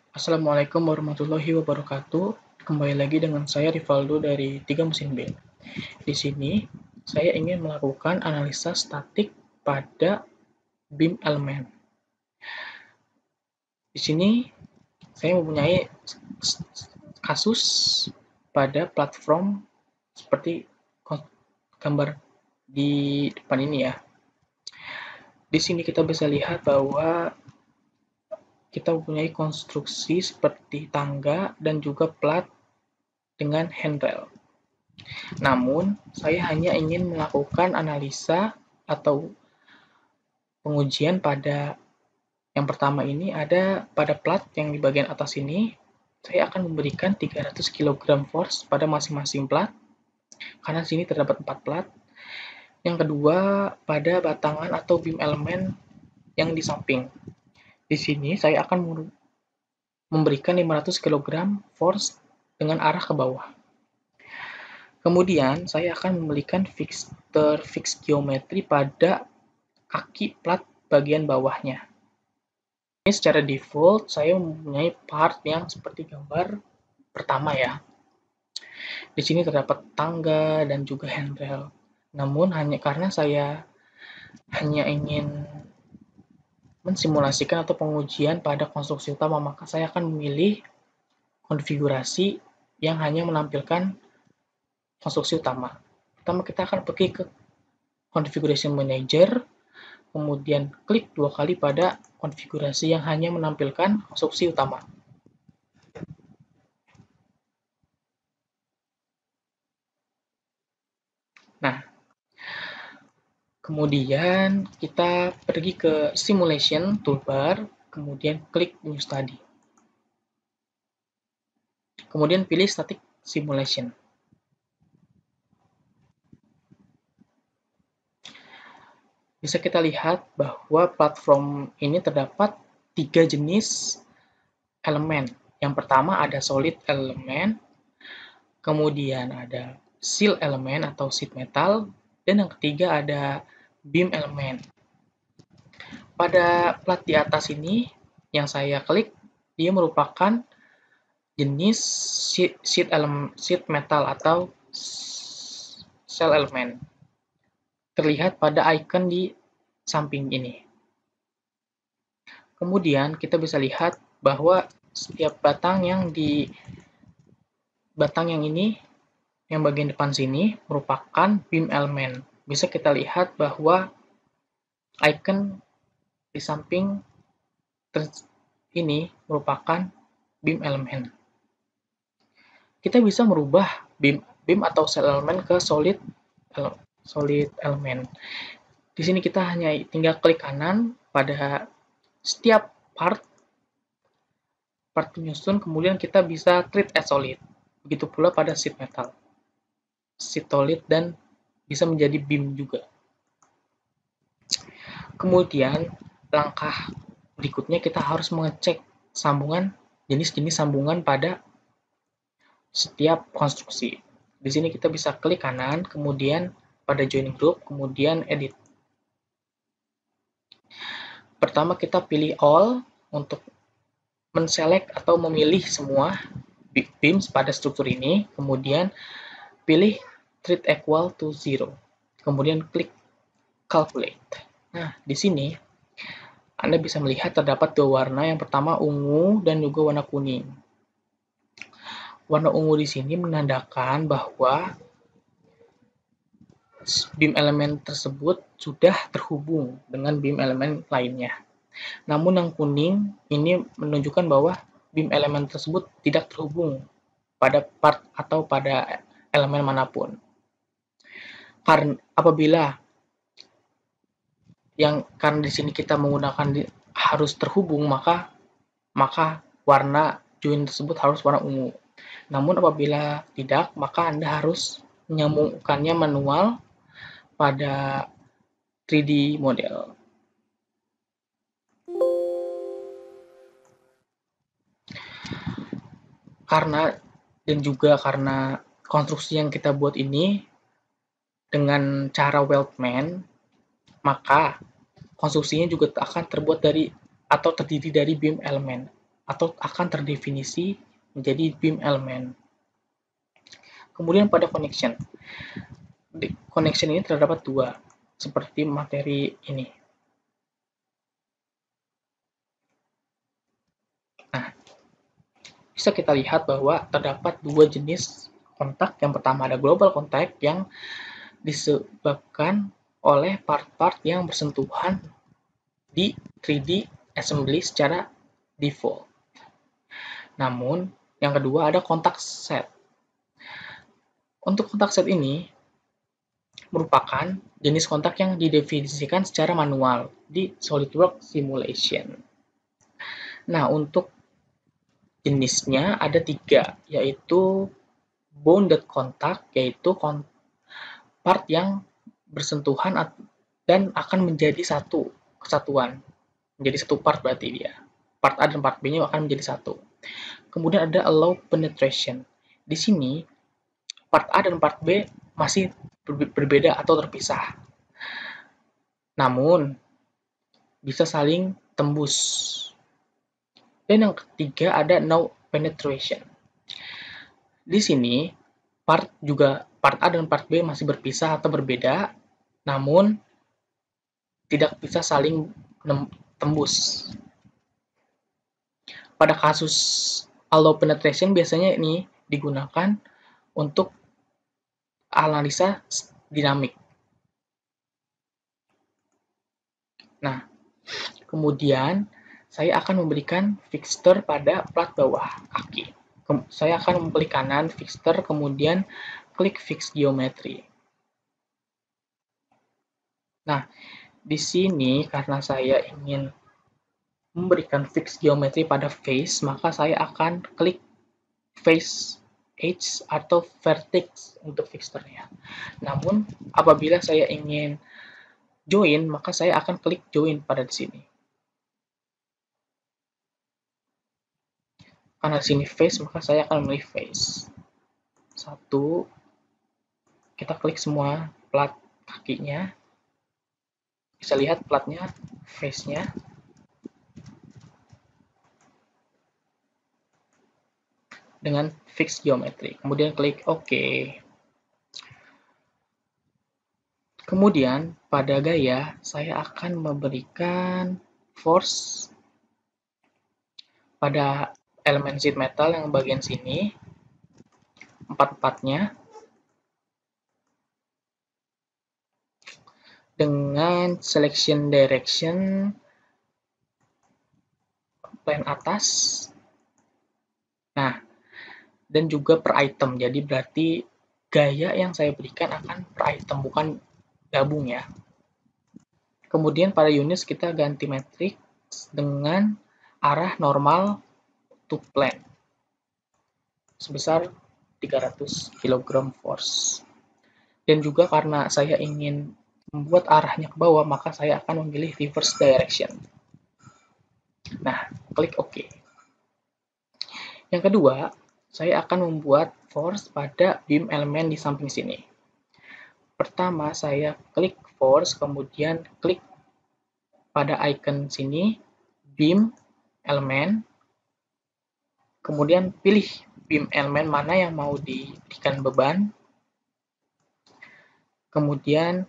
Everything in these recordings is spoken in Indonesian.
Assalamualaikum warahmatullahi wabarakatuh. Kembali lagi dengan saya Rivaldo dari 3 Mesin B. Di sini saya ingin melakukan analisa statik pada BIM elemen. Di sini saya mempunyai kasus pada platform seperti gambar di depan ini ya. Di sini kita bisa lihat bahwa kita mempunyai konstruksi seperti tangga dan juga plat dengan handrail. Namun, saya hanya ingin melakukan analisa atau pengujian pada yang pertama ini ada pada plat yang di bagian atas ini. Saya akan memberikan 300 kg force pada masing-masing plat, karena sini terdapat 4 plat. Yang kedua, pada batangan atau beam elemen yang di samping. Di sini saya akan memberikan 500 kg force dengan arah ke bawah. Kemudian, saya akan memberikan fix geometri pada kaki plat bagian bawahnya. Ini secara default, saya mempunyai part yang seperti gambar pertama ya. Di sini terdapat tangga dan juga handrail. Namun, hanya karena saya hanya ingin mensimulasikan atau pengujian pada konstruksi utama, maka saya akan memilih konfigurasi yang hanya menampilkan konstruksi utama. Pertama kita akan pergi ke Configuration Manager, kemudian klik 2 kali pada konfigurasi yang hanya menampilkan konstruksi utama. Nah, kemudian kita pergi ke Simulation Toolbar, kemudian klik New Study. Kemudian pilih Static Simulation. Bisa kita lihat bahwa platform ini terdapat 3 jenis elemen. Yang pertama ada solid elemen, kemudian ada seal elemen atau sheet metal, dan yang ketiga ada beam elemen. Pada plat di atas ini yang saya klik, dia merupakan jenis sheet metal atau cell elemen. Terlihat pada icon di samping ini. Kemudian kita bisa lihat bahwa setiap batang yang ini, yang bagian depan sini merupakan beam elemen. Bisa kita lihat bahwa icon di samping ini merupakan beam elemen. Kita bisa merubah beam atau cell elemen ke solid elemen. Di sini kita hanya tinggal klik kanan pada setiap part penyusun, kemudian kita bisa treat as solid. Begitu pula pada sheet metal, sheet solid, dan bisa menjadi beam juga. Kemudian langkah berikutnya kita harus mengecek jenis-jenis sambungan pada setiap konstruksi. Di sini kita bisa klik kanan, kemudian pada join group, kemudian edit. Pertama kita pilih all untuk menselect atau memilih semua beams pada struktur ini, kemudian pilih treat equal to 0, kemudian klik calculate. Nah, di sini Anda bisa melihat terdapat dua warna, yang pertama ungu dan juga warna kuning. Warna ungu di sini menandakan bahwa beam elemen tersebut sudah terhubung dengan beam elemen lainnya. Namun yang kuning ini menunjukkan bahwa beam elemen tersebut tidak terhubung pada part atau pada elemen manapun. Karena karena di sini kita menggunakan harus terhubung, maka warna join tersebut harus warna ungu. Namun apabila tidak, maka Anda harus menyambungkannya manual pada 3D model. Karena konstruksi yang kita buat ini dengan cara weldment, maka konstruksinya juga akan terdiri dari beam elemen. atau akan terdefinisi menjadi beam element. Kemudian pada connection. Connection ini terdapat dua, seperti materi ini. Nah, bisa kita lihat bahwa terdapat dua jenis kontak. Yang pertama ada global contact yang disebabkan oleh part-part yang bersentuhan di 3D assembly secara default. Namun, yang kedua ada kontak set. Untuk kontak set ini merupakan jenis kontak yang didefinisikan secara manual di SolidWorks Simulation. Nah, untuk jenisnya ada tiga, yaitu bounded contact, yaitu part yang bersentuhan dan akan menjadi satu kesatuan. Menjadi satu part berarti dia. Part A dan part B-nya akan menjadi satu. Kemudian ada allow penetration. Di sini, part A dan part B masih berbeda atau terpisah. Namun, bisa saling tembus. Dan yang ketiga ada no penetration. Di sini, part A dan part B masih berpisah atau berbeda, namun tidak bisa saling tembus. Pada kasus allow penetration biasanya ini digunakan untuk analisa dinamik. Nah, kemudian saya akan memberikan fixture pada plat bawah kaki. Saya akan mengklik kanan fixture, kemudian klik fix geometry. Nah, di sini karena saya ingin memberikan fix geometry pada face, maka saya akan klik face edge atau vertex untuk fixture-nya. Namun, apabila saya ingin join, maka saya akan klik join pada di sini. Karena di sini face, maka saya akan memilih face. Satu, kita klik semua plat kakinya. Bisa lihat platnya, face-nya. Dengan fix geometry. Kemudian klik OK. Kemudian pada gaya saya akan memberikan force pada elemen sheet metal yang bagian sini, empat-empatnya, dengan selection direction plane atas. Nah, dan juga per item. Jadi berarti gaya yang saya berikan akan per item, bukan gabung ya. Kemudian pada unit kita ganti matrix dengan arah normal to plane sebesar 300 kg force. Dan juga karena saya ingin membuat arahnya ke bawah, maka saya akan memilih reverse direction. Nah, klik OK. Yang kedua, saya akan membuat force pada beam elemen di samping sini. Pertama, saya klik force, kemudian klik pada icon sini, beam elemen, kemudian pilih beam elemen mana yang mau diberikan beban, kemudian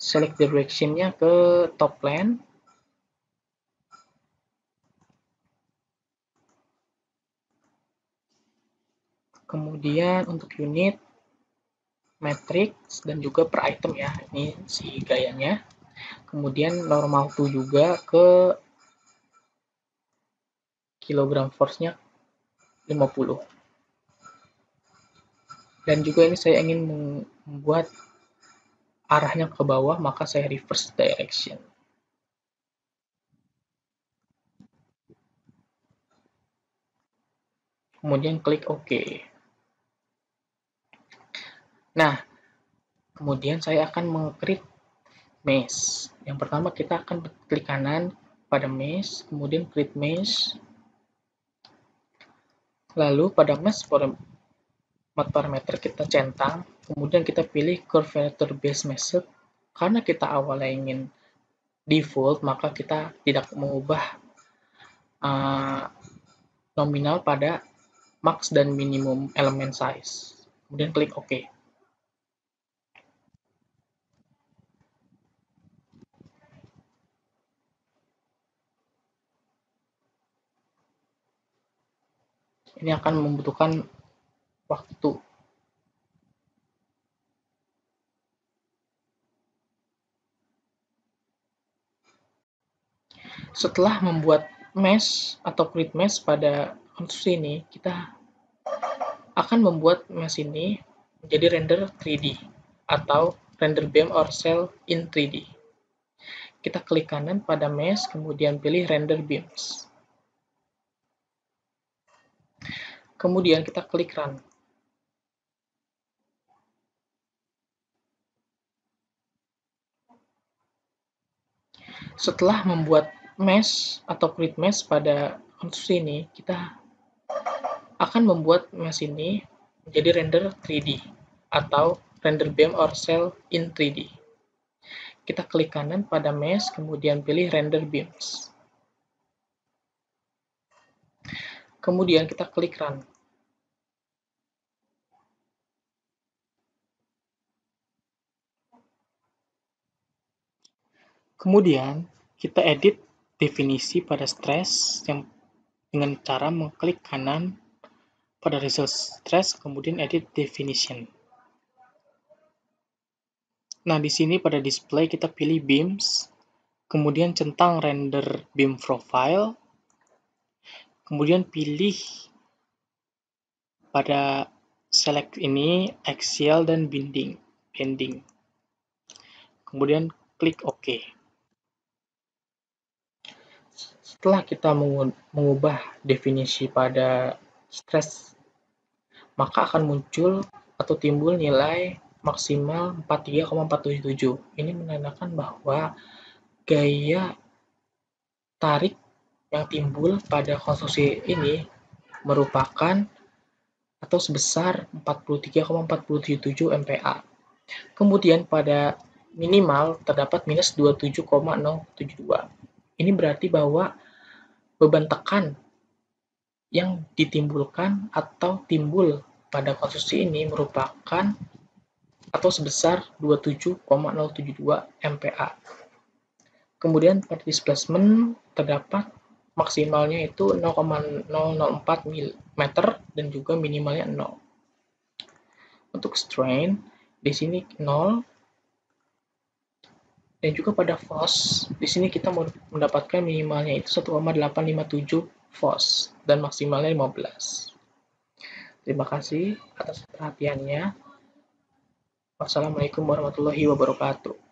select direction-nya ke top plane, kemudian untuk unit, matrix, dan juga per item ya, ini si gayanya. Kemudian normal to juga ke kilogram force-nya 50. Dan juga ini saya ingin membuat arahnya ke bawah, maka saya reverse direction. Kemudian klik OK. Nah, kemudian saya akan meng-create mesh. Yang pertama kita akan klik kanan pada mesh, kemudian create mesh. Lalu pada mesh parameter kita centang, kemudian kita pilih curvature based method. Karena kita awalnya ingin default, maka kita tidak mengubah nominal pada max dan minimum element size. Kemudian klik OK. Ini akan membutuhkan waktu. Setelah membuat mesh atau create mesh pada konstruksi ini, kita akan membuat mesh ini menjadi render 3D atau render beam or cell in 3D. Kita klik kanan pada mesh, kemudian pilih render beams. Kemudian kita klik run. Setelah membuat mesh atau create mesh pada konstruksi ini, kita akan membuat mesh ini menjadi render 3D atau render beam or cell in 3D. Kita klik kanan pada mesh, kemudian pilih render beams. Kemudian kita klik run. Kemudian kita edit definisi pada stress yang dengan cara mengklik kanan pada result stress, kemudian edit definition. Nah, di sini pada display kita pilih beams, kemudian centang render beam profile, kemudian pilih pada select ini axial dan bending. Kemudian klik OK. Setelah kita mengubah definisi pada stress, maka akan muncul atau timbul nilai maksimal 43,477. Ini menandakan bahwa gaya tarik yang timbul pada konstruksi ini merupakan atau sebesar 43,477 MPa. Kemudian pada minimal terdapat minus 27,072. Ini berarti bahwa beban tekan yang ditimbulkan atau timbul pada konstruksi ini merupakan atau sebesar 27,072 MPa. Kemudian pada displacement terdapat maksimalnya itu 0,004 meter dan juga minimalnya 0. Untuk strain di sini 0 dan juga pada force di sini kita mendapatkan minimalnya itu 1,857 force dan maksimalnya 15. Terima kasih atas perhatiannya. Wassalamualaikum warahmatullahi wabarakatuh.